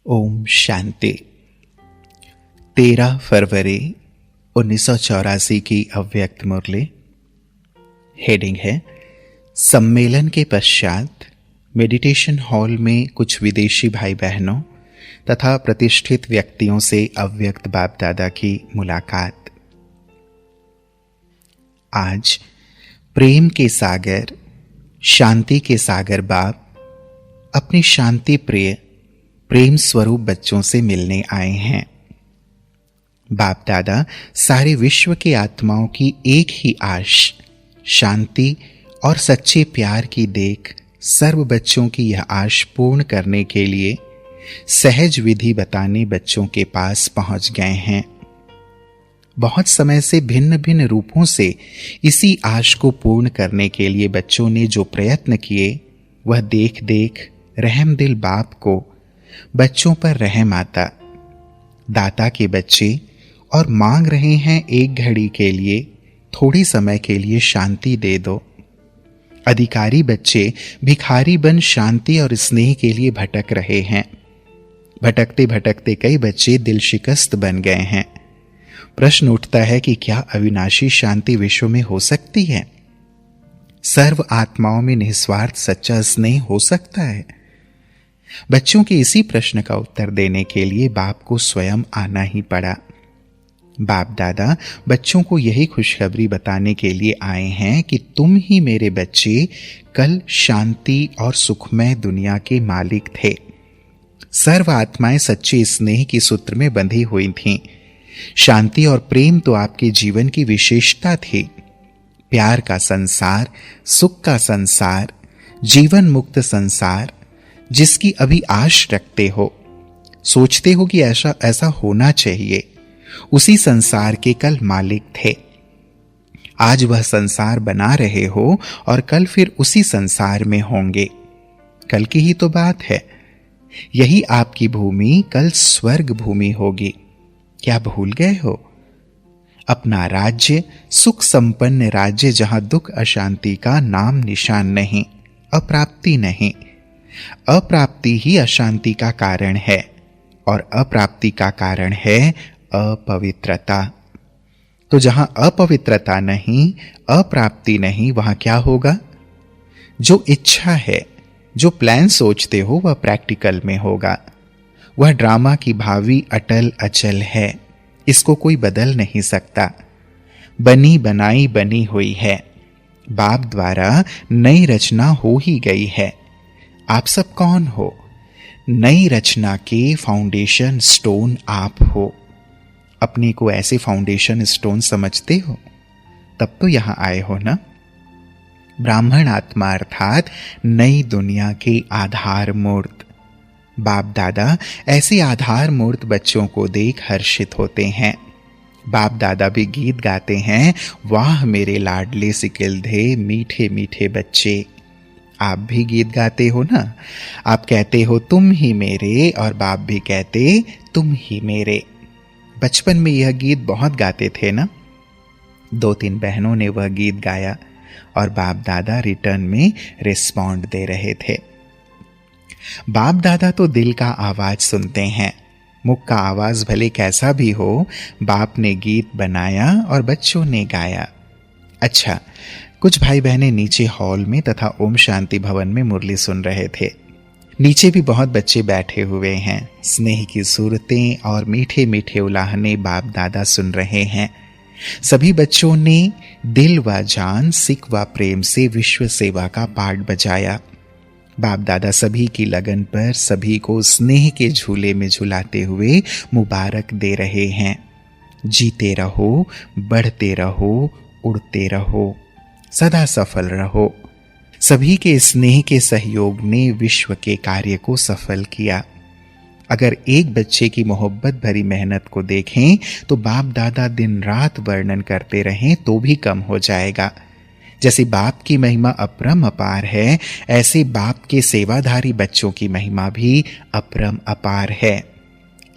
ओम शांति। 13 फरवरी 1984 की अव्यक्त मुरली। हेडिंग है सम्मेलन के पश्चात मेडिटेशन हॉल में कुछ विदेशी भाई बहनों तथा प्रतिष्ठित व्यक्तियों से अव्यक्त बाप दादा की मुलाकात। आज प्रेम के सागर, शांति के सागर बाप अपनी शांति प्रिय प्रेम स्वरूप बच्चों से मिलने आए हैं। बाप दादा सारे विश्व के आत्माओं की एक ही आश, शांति और सच्चे प्यार की देख सर्व बच्चों की यह आश पूर्ण करने के लिए सहज विधि बताने बच्चों के पास पहुंच गए हैं। बहुत समय से भिन्न भिन्न रूपों से इसी आश को पूर्ण करने के लिए बच्चों ने जो प्रयत्न किए, वह देख देख रहमदिल बाप को बच्चों पर रहम आता। दाता के बच्चे और मांग रहे हैं एक घड़ी के लिए, थोड़ी समय के लिए शांति दे दो। अधिकारी बच्चे भिखारी बन शांति और स्नेह के लिए भटक रहे हैं। भटकते भटकते कई बच्चे दिल शिकस्त बन गए हैं। प्रश्न उठता है कि क्या अविनाशी शांति विश्व में हो सकती है? सर्व आत्माओं में निस्वार्थ सच्चा स्नेह हो सकता है? बच्चों के इसी प्रश्न का उत्तर देने के लिए बाप को स्वयं आना ही पड़ा। बाप दादा बच्चों को यही खुशखबरी बताने के लिए आए हैं कि तुम ही मेरे बच्चे कल शांति और सुखमय दुनिया के मालिक थे। सर्व आत्माएं सच्चे स्नेह की सूत्र में बंधी हुई थीं। शांति और प्रेम तो आपके जीवन की विशेषता थी। प्यार का संसार, सुख का संसार, जीवन मुक्त संसार जिसकी अभी आश रखते हो, सोचते हो कि ऐसा होना चाहिए, उसी संसार के कल मालिक थे। आज वह संसार बना रहे हो और कल फिर उसी संसार में होंगे। कल की ही तो बात है। यही आपकी भूमि कल स्वर्ग भूमि होगी। क्या भूल गए हो? अपना राज्य सुख संपन्न राज्य, जहां दुख अशांति का नाम निशान नहीं, अप्राप्ति नहीं। अप्राप्ति ही अशांति का कारण है और अप्राप्ति का कारण है अपवित्रता। तो जहां अपवित्रता नहीं, अप्राप्ति नहीं, वहां क्या होगा? जो इच्छा है, जो प्लान सोचते हो, वह प्रैक्टिकल में होगा। वह ड्रामा की भावी अटल अचल है, इसको कोई बदल नहीं सकता। बनी बनाई बनी हुई है। बाप द्वारा नई रचना हो ही गई है। आप सब कौन हो? नई रचना के फाउंडेशन स्टोन आप हो। अपने को ऐसे फाउंडेशन स्टोन समझते हो? तब तो यहां आए हो ना। ब्राह्मण आत्मा अर्थात नई दुनिया के आधार मूर्त। बाप दादा ऐसे आधार मूर्त बच्चों को देख हर्षित होते हैं। बाप दादा भी गीत गाते हैं, वाह मेरे लाडले सिकिलधे मीठे मीठे बच्चे। आप भी गीत गाते हो ना। आप कहते हो तुम ही मेरे, और बाप भी कहते तुम ही मेरे। बचपन में यह गीत बहुत गाते थे ना। 2-3 बहनों ने वह गीत गाया और बाप दादा रिटर्न में रिस्पॉन्ड दे रहे थे। बाप दादा तो दिल का आवाज सुनते हैं। मुख का आवाज भले कैसा भी हो, बाप ने गीत बनाया और बच्चों ने गाया। अच्छा, कुछ भाई बहनें नीचे हॉल में तथा ओम शांति भवन में मुरली सुन रहे थे। नीचे भी बहुत बच्चे बैठे हुए हैं। स्नेह की सूरतें और मीठे मीठे उलाहने बाप दादा सुन रहे हैं। सभी बच्चों ने दिल व जान, सिक व प्रेम से विश्व सेवा का पाठ बजाया। बाप दादा सभी की लगन पर सभी को स्नेह के झूले में झुलाते हुए मुबारक दे रहे हैं। जीते रहो, बढ़ते रहो, उड़ते रहो, सदा सफल रहो। सभी के स्नेह के सहयोग ने विश्व के कार्य को सफल किया। अगर एक बच्चे की मोहब्बत भरी मेहनत को देखें तो बाप दादा दिन रात वर्णन करते रहें तो भी कम हो जाएगा। जैसे बाप की महिमा अपरम अपार है, ऐसे बाप के सेवाधारी बच्चों की महिमा भी अपरम अपार है।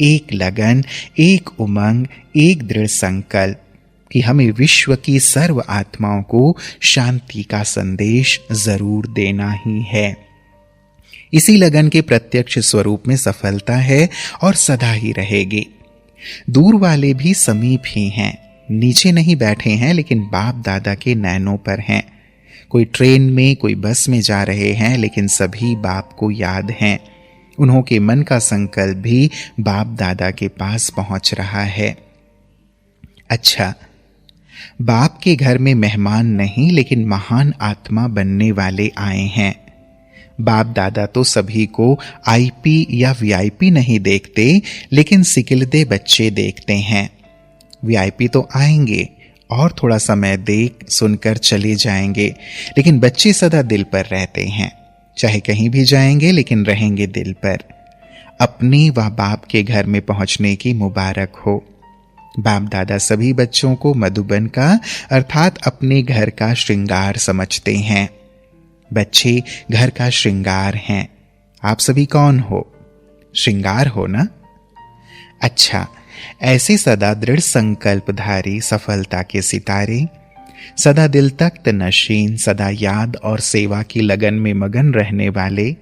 एक लगन, एक उमंग, एक दृढ़ संकल्प कि हमें विश्व की सर्व आत्माओं को शांति का संदेश जरूर देना ही है। इसी लगन के प्रत्यक्ष स्वरूप में सफलता है और सदा ही रहेगी। दूर वाले भी समीप ही हैं, नीचे नहीं बैठे हैं, लेकिन बाप दादा के नैनों पर हैं। कोई ट्रेन में, कोई बस में जा रहे हैं, लेकिन सभी बाप को याद हैं। उन्हों के मन का संकल्प भी बाप दादा के पास पहुंच रहा है। अच्छा, बाप के घर में मेहमान नहीं, लेकिन महान आत्मा बनने वाले आए हैं। बाप दादा तो सभी को आईपी या वीआईपी नहीं देखते, लेकिन सिकिलदे बच्चे देखते हैं। वीआईपी तो आएंगे और थोड़ा समय देख सुनकर चले जाएंगे, लेकिन बच्चे सदा दिल पर रहते हैं। चाहे कहीं भी जाएंगे, लेकिन रहेंगे दिल पर। अपने व बाप के घर में पहुंचने की मुबारक हो। बाप दादा सभी बच्चों को मधुबन का अर्थात अपने घर का श्रृंगार समझते हैं। बच्चे घर का श्रृंगार हैं। आप सभी कौन हो? श्रृंगार हो ना? अच्छा, ऐसे सदा दृढ़ संकल्पधारी सफलता के सितारे, सदा दिल तख्त नशीन, सदा याद और सेवा की लगन में मगन रहने वाले,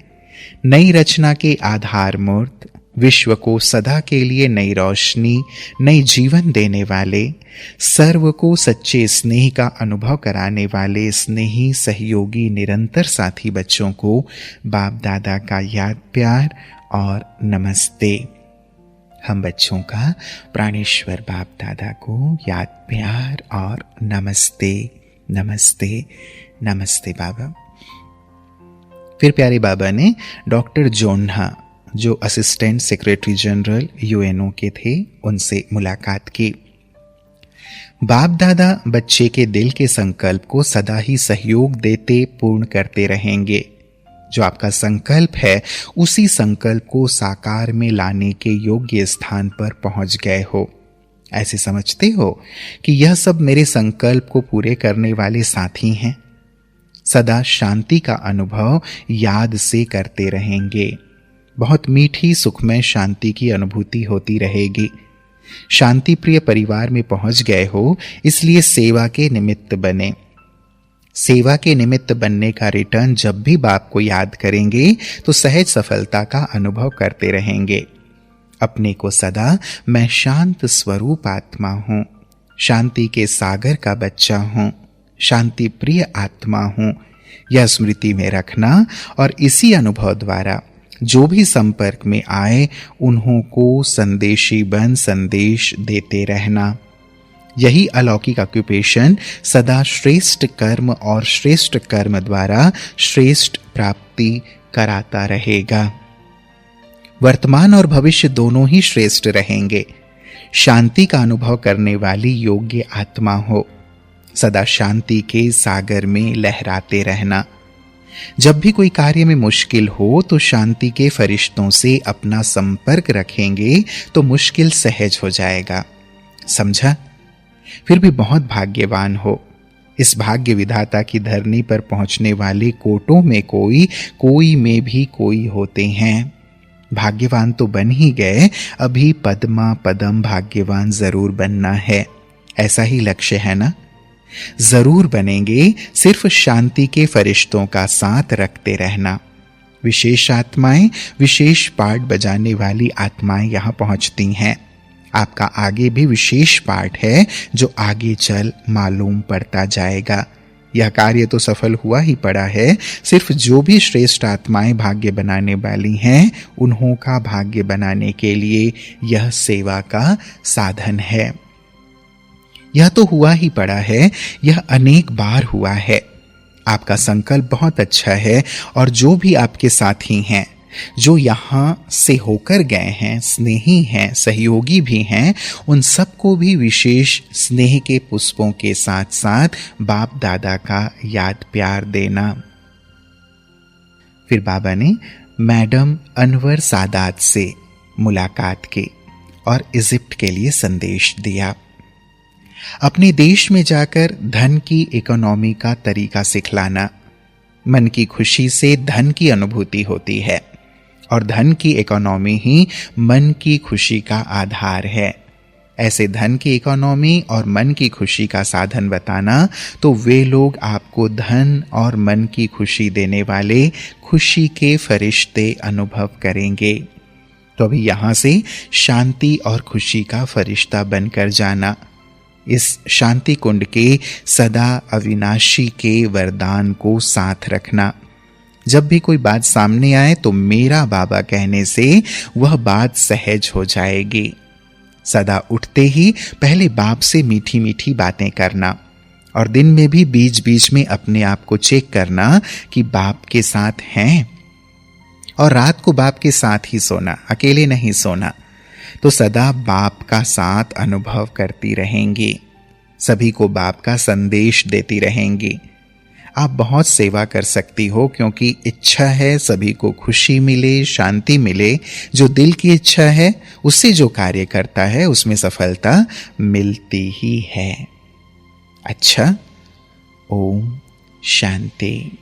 नई रचना के आधार मूर्त, विश्व को सदा के लिए नई रोशनी, नई जीवन देने वाले, सर्व को सच्चे स्नेह का अनुभव कराने वाले स्नेही सहयोगी निरंतर साथी बच्चों को बाप दादा का याद प्यार और नमस्ते। हम बच्चों का प्राणेश्वर बाप दादा को याद प्यार और नमस्ते नमस्ते नमस्ते बाबा। फिर प्यारे बाबा ने डॉक्टर जोन्हा, जो असिस्टेंट सेक्रेटरी जनरल यूएनओ के थे, उनसे मुलाकात की। बाप दादा बच्चे के दिल के संकल्प को सदा ही सहयोग देते पूर्ण करते रहेंगे। जो आपका संकल्प है, उसी संकल्प को साकार में लाने के योग्य स्थान पर पहुंच गए हो। ऐसे समझते हो कि यह सब मेरे संकल्प को पूरे करने वाले साथी हैं। सदा शांति का अनुभव याद से करते रहेंगे। बहुत मीठी सुखमय शांति की अनुभूति होती रहेगी। शांति प्रिय परिवार में पहुंच गए हो, इसलिए सेवा के निमित्त बने। सेवा के निमित्त बनने का रिटर्न जब भी बाप को याद करेंगे तो सहज सफलता का अनुभव करते रहेंगे। अपने को सदा मैं शांत स्वरूप आत्मा हूं, शांति के सागर का बच्चा हूं, शांति प्रिय आत्मा हूं, यह स्मृति में रखना और इसी अनुभव द्वारा जो भी संपर्क में आए उन्हों को संदेशी बन संदेश देते रहना। यही अलौकिक ऑक्यूपेशन सदा श्रेष्ठ कर्म और श्रेष्ठ कर्म द्वारा श्रेष्ठ प्राप्ति कराता रहेगा। वर्तमान और भविष्य दोनों ही श्रेष्ठ रहेंगे। शांति का अनुभव करने वाली योग्य आत्मा हो, सदा शांति के सागर में लहराते रहना। जब भी कोई कार्य में मुश्किल हो तो शांति के फरिश्तों से अपना संपर्क रखेंगे तो मुश्किल सहज हो जाएगा। समझा? फिर भी बहुत भाग्यवान हो। इस भाग्य विधाता की धरनी पर पहुंचने वाले कोटों में कोई में भी कोई होते हैं। भाग्यवान तो बन ही गए, अभी पद्मा पदम भाग्यवान जरूर बनना है। ऐसा ही लक्ष्य है ना? जरूर बनेंगे, सिर्फ शांति के फरिश्तों का साथ रखते रहना। विशेष आत्माएं, विशेष पार्ट बजाने वाली आत्माएं यहां पहुंचती हैं। आपका आगे भी विशेष पार्ट है जो आगे चल मालूम पड़ता जाएगा। यह कार्य तो सफल हुआ ही पड़ा है, सिर्फ जो भी श्रेष्ठ आत्माएं भाग्य बनाने वाली हैं उन्हों का भाग्य बनाने के लिए यह सेवा का साधन है। यह तो हुआ ही पड़ा है, यह अनेक बार हुआ है। आपका संकल्प बहुत अच्छा है और जो भी आपके साथी हैं, जो यहां से होकर गए हैं, स्नेही हैं, सहयोगी भी हैं, उन सबको भी विशेष स्नेह के पुष्पों के साथ साथ बाप दादा का याद प्यार देना। फिर बाबा ने मैडम अनवर सादात से मुलाकात की और इजिप्ट के लिए संदेश दिया। अपने देश में जाकर धन की इकोनॉमी का तरीका सिखलाना। मन की खुशी से धन की अनुभूति होती है और धन की इकोनॉमी ही मन की खुशी का आधार है। ऐसे धन की इकोनॉमी और मन की खुशी का साधन बताना, तो वे लोग आपको धन और मन की खुशी देने वाले खुशी के फरिश्ते अनुभव करेंगे। तो अभी यहां से शांति और खुशी का फरिश्ता बनकर जाना, इस शांति कुंड के सदा अविनाशी के वरदान को साथ रखना। जब भी कोई बात सामने आए तो मेरा बाबा कहने से वह बात सहज हो जाएगी। सदा उठते ही पहले बाप से मीठी मीठी बातें करना, और दिन में भी बीच बीच में अपने आप को चेक करना कि बाप के साथ हैं, और रात को बाप के साथ ही सोना, अकेले नहीं सोना। तो सदा बाप का साथ अनुभव करती रहेंगी, सभी को बाप का संदेश देती रहेंगी। आप बहुत सेवा कर सकती हो, क्योंकि इच्छा है सभी को खुशी मिले, शांति मिले। जो दिल की इच्छा है उससे जो कार्य करता है उसमें सफलता मिलती ही है। अच्छा, ओम शांति।